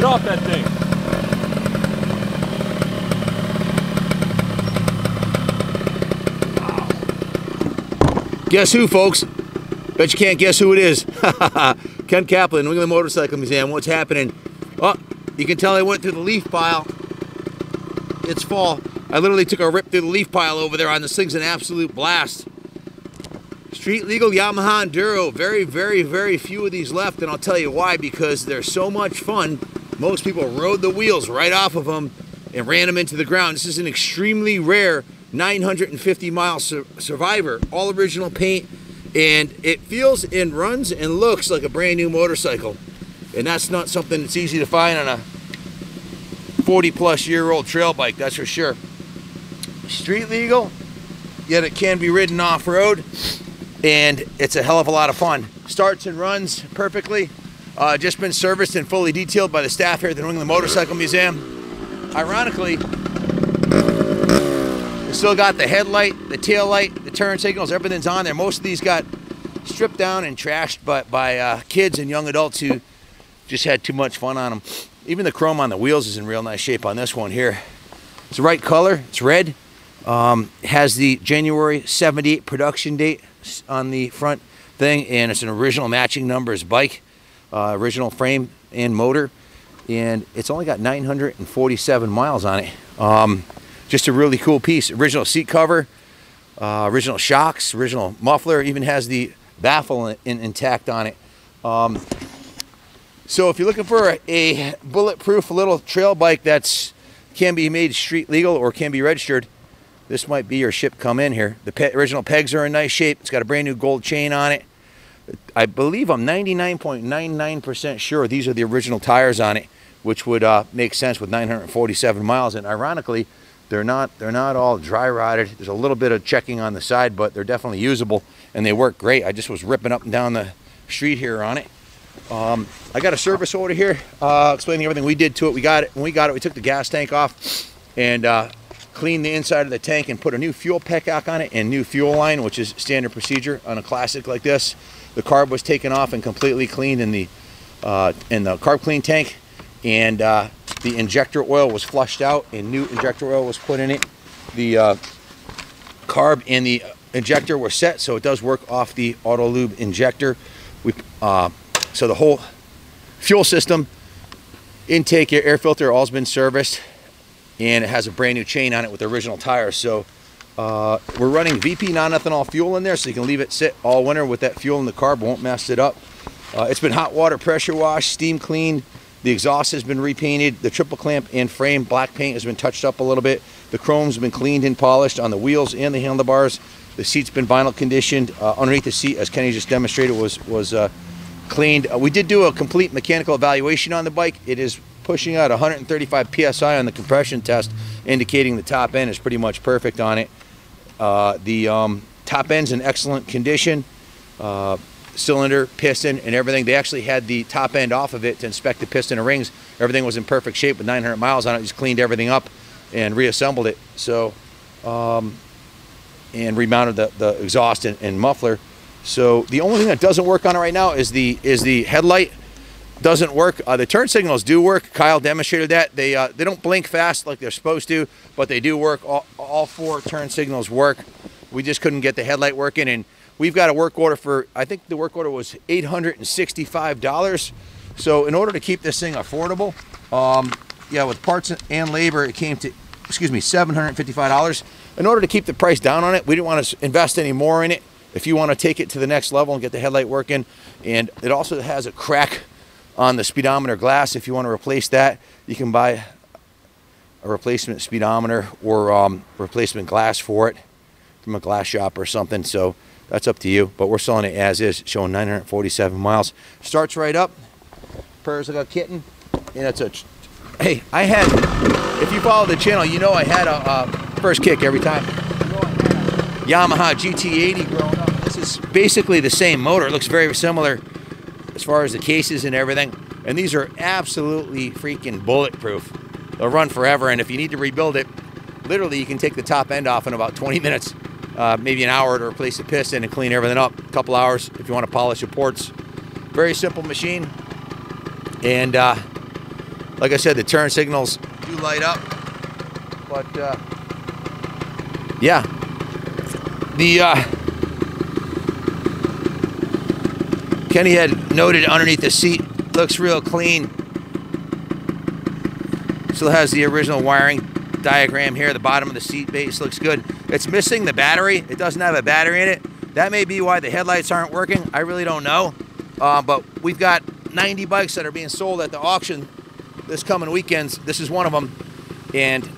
Get off that thing. Guess who, folks? Bet you can't guess who it is. Ken Kaplan, New England Motorcycle Museum. What's happening? Oh, you can tell I went through the leaf pile. It's fall. I literally took a rip through the leaf pile over there on this thing's an absolute blast. Street legal Yamaha Enduro. Very, very, very few of these left, and I'll tell you why. Because they're so much fun. Most people rode the wheels right off of them and ran them into the ground. This is an extremely rare 950-mile survivor, all original paint, and it feels and runs and looks like a brand new motorcycle. And that's not something that's easy to find on a 40-plus-year-old trail bike, that's for sure. Street legal, yet it can be ridden off-road, and it's a hell of a lot of fun. Starts and runs perfectly. Just been serviced and fully detailed by the staff here at the New England Motorcycle Museum. Ironically, we still got the headlight, the tail light, the turn signals, everything's on there. Most of these got stripped down and trashed by kids and young adults who just had too much fun on them. Even the chrome on the wheels is in real nice shape on this one here. It's the right color, it's red. Has the January 78 production date on the front thing, and it's an original matching numbers bike, original frame and motor, and it's only got 947 miles on it. Just a really cool piece. Original seat cover, original shocks, original muffler, even has the baffle intact on it. So if you're looking for a bulletproof little trail bike that's can be made street legal or can be registered, this might be your ship come in here. The original pegs are in nice shape. It's got a brand new gold chain on it. I believe I'm 99.99% sure these are the original tires on it, which would make sense with 947 miles. And ironically, they're not all dry rotted. There's a little bit of checking on the side, but they're definitely usable and they work great. I just was ripping up and down the street here on it. I got a service order here explaining everything we did to it. We got it. When we got it, we took the gas tank off and cleaned the inside of the tank and put a new fuel petcock on it and new fuel line, which is standard procedure on a classic like this. The carb was taken off and completely cleaned in the carb clean tank, and the injector oil was flushed out and new injector oil was put in it. The carb and the injector were set, so it does work off the auto lube injector. So the whole fuel system, intake, air filter, all's been serviced, and it has a brand new chain on it with the original tires. So we're running VP non-ethanol fuel in there, so you can leave it sit all winter with that fuel in the carb, won't mess it up. It's been hot water pressure washed, steam cleaned. The exhaust has been repainted. The triple clamp and frame black paint has been touched up a little bit. The chrome's been cleaned and polished on the wheels and the handlebars. The seat's been vinyl conditioned. Underneath the seat, as Kenny just demonstrated, was cleaned. We did do a complete mechanical evaluation on the bike. It is pushing out 135 psi on the compression test, indicating the top end is pretty much perfect on it. The top end's in excellent condition. Cylinder, piston, and everything. They actually had the top end off of it to inspect the piston and rings. Everything was in perfect shape with 900 miles on it. Just cleaned everything up and reassembled it. So, and remounted the exhaust and muffler. So the only thing that doesn't work on it right now is the headlight. Doesn't work. The turn signals do work. Kyle demonstrated that. They don't blink fast like they're supposed to, but they do work. All four turn signals work. We just couldn't get the headlight working, and we've got a work order for, I think the work order was $865. So in order to keep this thing affordable, yeah, with parts and labor, it came to, excuse me, $755. In order to keep the price down on it, we didn't want to invest any more in it. If you want to take it to the next level and get the headlight working, and it also has a crack on the speedometer glass. If you want to replace that, you can buy a replacement speedometer or replacement glass for it from a glass shop or something. So that's up to you, but we're selling it as is, showing 947 miles. Starts right up, purrs like a kitten, and it's a, hey, I had, if you follow the channel, you know I had a first kick every time. Yamaha GT80 growing up. This is basically the same motor. It looks very similar as far as the cases and everything. And these are absolutely freaking bulletproof. They'll run forever, and if you need to rebuild it, literally you can take the top end off in about 20 minutes, maybe an hour to replace the piston and clean everything up. A couple hours if you want to polish the ports. Very simple machine. And Like I said, the turn signals do light up. But yeah, Kenny had noted underneath the seat, looks real clean. Still has the original wiring diagram here. The bottom of the seat base looks good. It's missing the battery. It doesn't have a battery in it. That may be why the headlights aren't working. I really don't know. But we've got 90 bikes that are being sold at the auction this coming weekends. This is one of them, and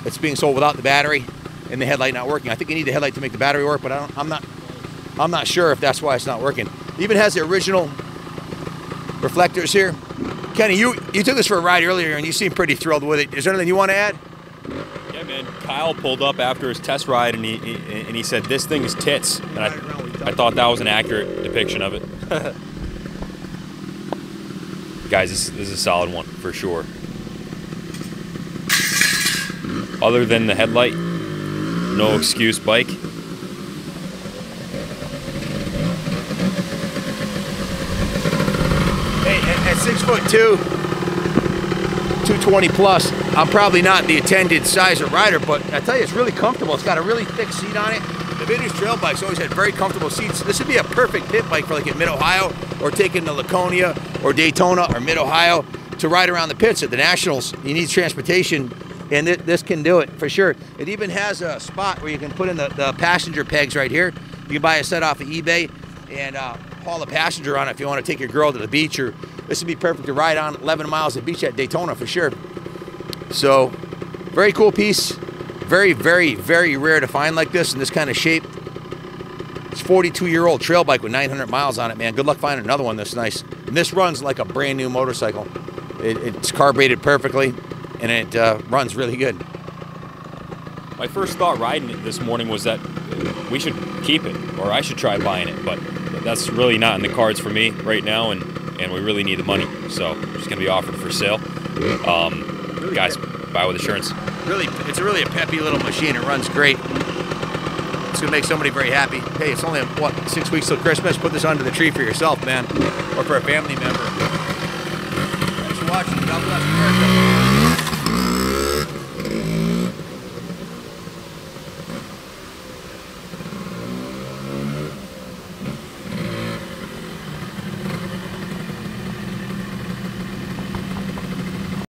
it's being sold without the battery and the headlight not working. I think you need the headlight to make the battery work, but I'm not sure if that's why it's not working. It even has the original reflectors here. Kenny, you took this for a ride earlier and you seem pretty thrilled with it. Is there anything you want to add? Yeah, man. Kyle pulled up after his test ride and he said this thing is tits, and I thought that was an accurate depiction of it. Guys, this is a solid one for sure. Other than the headlight, no excuse bike. Hey, at 6'2", 220 plus, I'm probably not the intended size of rider, but I tell you, it's really comfortable. It's got a really thick seat on it. The vintage trail bikes always had very comfortable seats. This would be a perfect pit bike for like at Mid-Ohio, or taking to Laconia or Daytona or Mid-Ohio to ride around the pits at the Nationals. You need transportation, and this can do it for sure. It even has a spot where you can put in the passenger pegs right here. You can buy a set off of eBay and haul a passenger on it if you want to take your girl to the beach, or this would be perfect to ride on 11 miles of beach at Daytona for sure. So, very cool piece. Very, very, very rare to find like this in this kind of shape. It's a 42-year-old trail bike with 900 miles on it, man. Good luck finding another one this nice. And this runs like a brand new motorcycle. It's carbureted perfectly, and it runs really good. My first thought riding it this morning was that we should keep it, or I should try buying it, but that's really not in the cards for me right now, and we really need the money, so it's going to be offered for sale. Guys, buy with insurance. Really, it's really a peppy little machine. It runs great. It's going to make somebody very happy. Hey, it's only, what, 6 weeks till Christmas? Put this under the tree for yourself, man, or for a family member. Thanks for watching. God bless America.